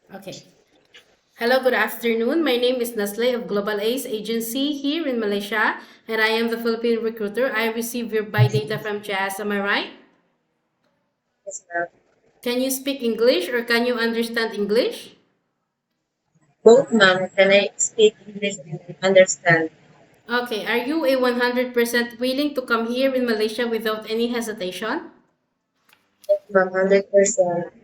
Okay. Hello, good afternoon. My name is Nasle of Global Ace Agency here in Malaysia, and I am the Philippine recruiter. I received your buy data from Jazz. Am I right? Yes, ma'am. Can you speak English or can you understand English? Both, ma'am. Can I speak English and understand? Okay. Are you a 100% willing to come here in Malaysia without any hesitation? Yes, ma'am. 100%.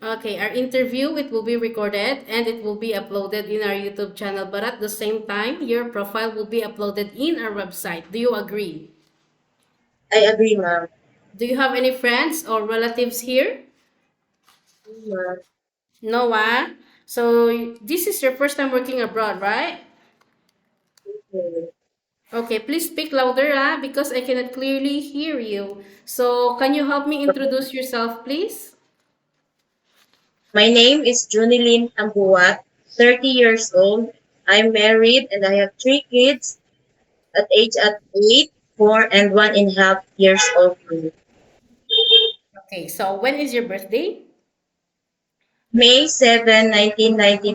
Okay, our interview it will be recorded and it will be uploaded in our YouTube channel, but at the same time, your profile will be uploaded in our website. Do you agree? I agree, ma'am. Do you have any friends or relatives here? Ma'am. Noah. So this is your first time working abroad, right? Okay. Okay, please speak louder because I cannot clearly hear you. So can you help me introduce yourself, please? My name is Junilyn Ambuat, 30 years old. I'm married and I have three kids at 8, 4, and 1.5 years old. Okay, so when is your birthday? May 7, 1990.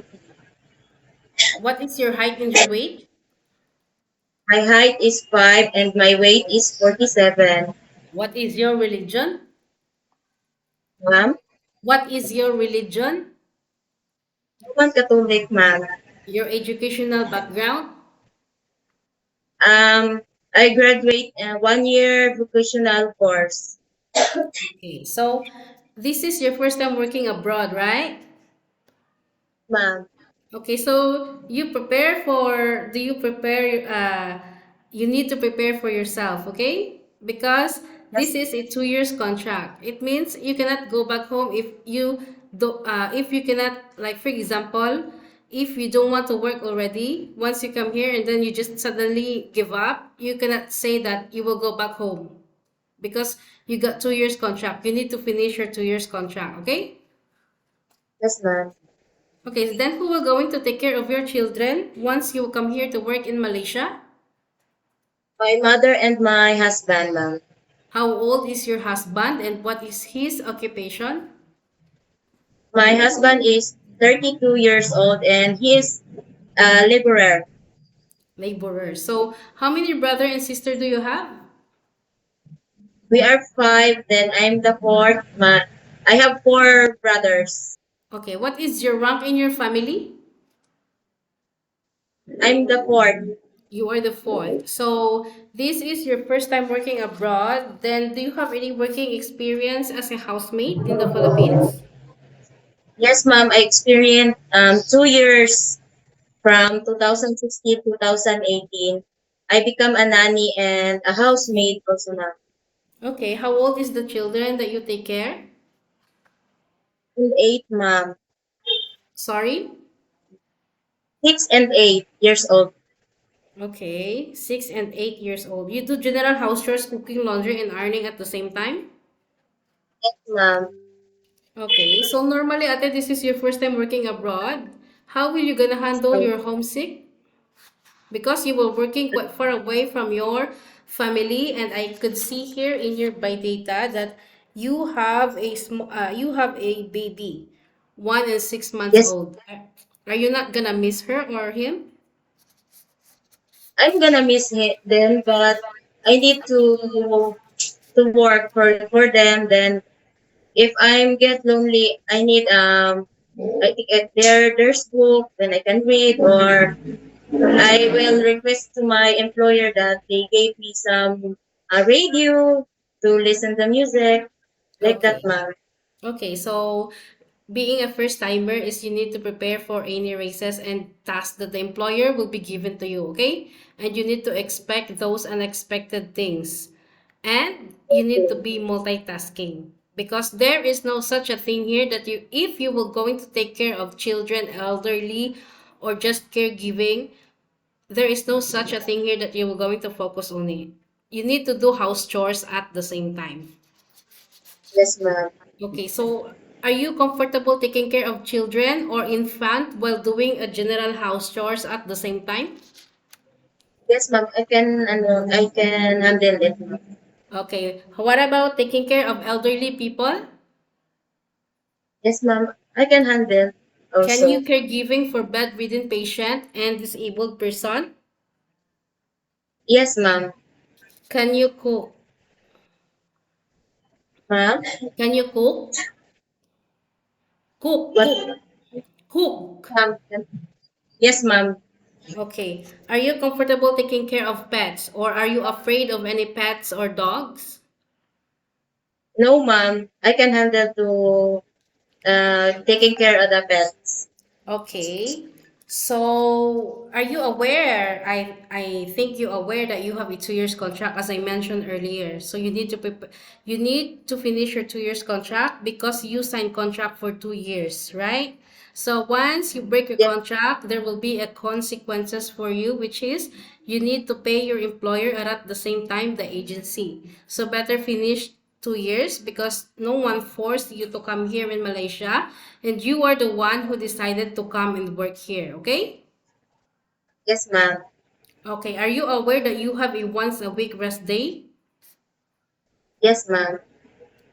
What is your height and your weight? My height is 5 and my weight is 47. What is your religion? Ma'am, What is your religion? Roman Catholic, ma'am. Your educational background? Um, I graduate 1 year vocational course. Okay, so this is your first time working abroad, right? Ma'am, Okay, so do you prepare, you need to prepare for yourself, okay? Because this yes, is a 2 years contract. It means you cannot go back home if you cannot, like for example, if you don't want to work already, once you come here and then you just suddenly give up, you cannot say that you will go back home because you got 2 years contract. You need to finish your 2 years contract, okay? yes, ma'am. Okay, so then who will going to take care of your children once you come here to work in Malaysia? My mother and my husband, ma'am. How old is your husband and what is his occupation? My husband is 32 years old and he is a laborer. Laborer. So how many brother and sister do you have? We are five, then I'm the fourth. I have four brothers. Okay, what is your rank in your family? I'm the fourth. You are the fourth. So this is your first time working abroad. Then do you have any working experience as a housemaid in the Philippines? Yes, ma'am. I experienced 2 years from 2016 to 2018. I become a nanny and a housemaid also now. Okay, how old is the children that you take care? And 8, ma'am. Sorry? 6 and 8 years old. Okay, 6 and 8 years old. You do general house chores, cooking, laundry, and ironing at the same time? Yes, ma'am. Okay, so normally, ate, this is your first time working abroad. How will you gonna handle So, your homesick? Because you were working quite far away from your family, and I could see here in your by data that you have a baby, 1 and 6 months yes, old. Are you not gonna miss her or him? I'm gonna miss them, but I need to work for them. Then if I'm get lonely, I need I think at there's book, then I can read, or I will request to my employer that they gave me some radio to listen to music like that, Okay. ma'am. Okay, so being a first timer is you need to prepare for any races and tasks that the employer will be given to you, okay? And you need to expect those unexpected things. And you need to be multitasking because there is no such a thing here that you if you will going to take care of children, elderly, or just caregiving, there is no such a thing here that you will going to focus on it. You need to do house chores at the same time. Yes, ma'am. Okay, so are you comfortable taking care of children or infant while doing a general house chores at the same time? Yes, ma'am. I can handle it, ma'am. Okay, what about taking care of elderly people? Yes, ma'am. I can handle. Can also. you caregiving for bedridden patient and disabled person? Yes, ma'am. Can you cook? Ma'am? Can you cook? Cook, What? cook, cook. Ma'am? Yes, ma'am. Okay. Are you comfortable taking care of pets or are you afraid of any pets or dogs? No, ma'am. I can handle to taking care of the pets. Okay. So, are you aware? I think you're aware that you have a 2 years contract, as I mentioned earlier. So you need to finish your 2 years contract because you signed contract for 2 years, right? So once you break your Yes, contract, there will be a consequences for you, which is you need to pay your employer and at the same time the agency. So better finish 2 years because no one forced you to come here in Malaysia and you are the one who decided to come and work here, okay? yes, ma'am. Okay, are you aware that you have a once a week rest day? Yes, ma'am.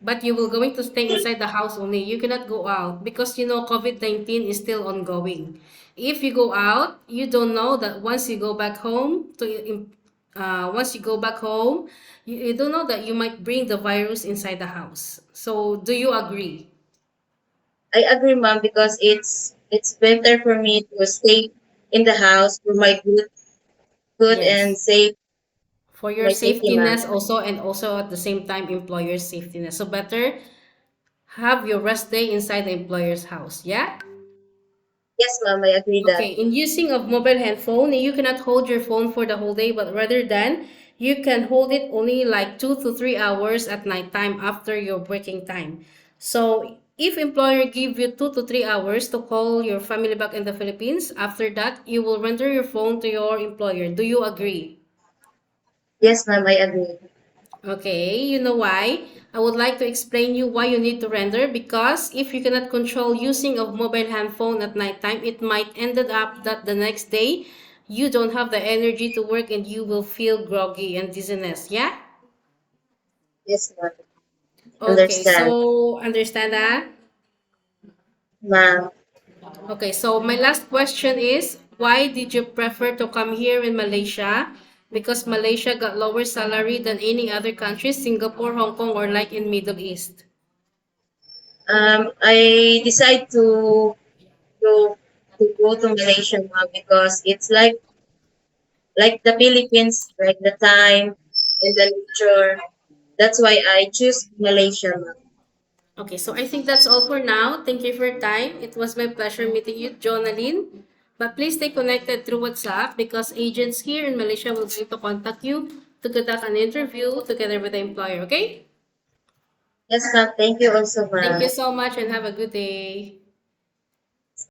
But you will going to stay inside the house only. You cannot go out because you know COVID-19 is still ongoing. If you go out, you don't know that once you go back home once you go back home, you don't know that you might bring the virus inside the house. So, do you agree? I agree, ma'am, because it's better for me to stay in the house for my good and Yes. safe For your my safety, ma'am. safetyness also and also at the same time employer's safetyness. So better have your rest day inside the employer's house. Yeah? Yes, ma'am. I agree that. Okay, in using of mobile handphone, you cannot hold your phone for the whole day, but rather than you can hold it only like 2 to 3 hours at night time after your working time. So if employer give you 2 to 3 hours to call your family back in the Philippines, after that you will render your phone to your employer. Do you agree? Yes, ma'am. I agree. Okay, you know why? I would like to explain you why you need to render because if you cannot control using of mobile hand phone at nighttime, it might ended up that the next day you don't have the energy to work and you will feel groggy and dizziness. Yeah? Yes, ma'am. Okay, Understand, so understand that? ma'am. Okay, so my last question is why did you prefer to come here in Malaysia? Because Malaysia got lower salary than any other country, Singapore, Hong Kong, or like in Middle East. I decide to to go to Malaysia, ma'am, because it's like the Philippines, like the time and the nature. That's why I choose Malaysia, ma'am. Okay, so I think that's all for now. Thank you for your time. It was my pleasure meeting you, Dionelyn. But please stay connected through WhatsApp because agents here in Malaysia will going to contact you to conduct an interview together with the employer, okay? Yes, ma'am. Thank you also, Thank ma'am. you so much and have a good day.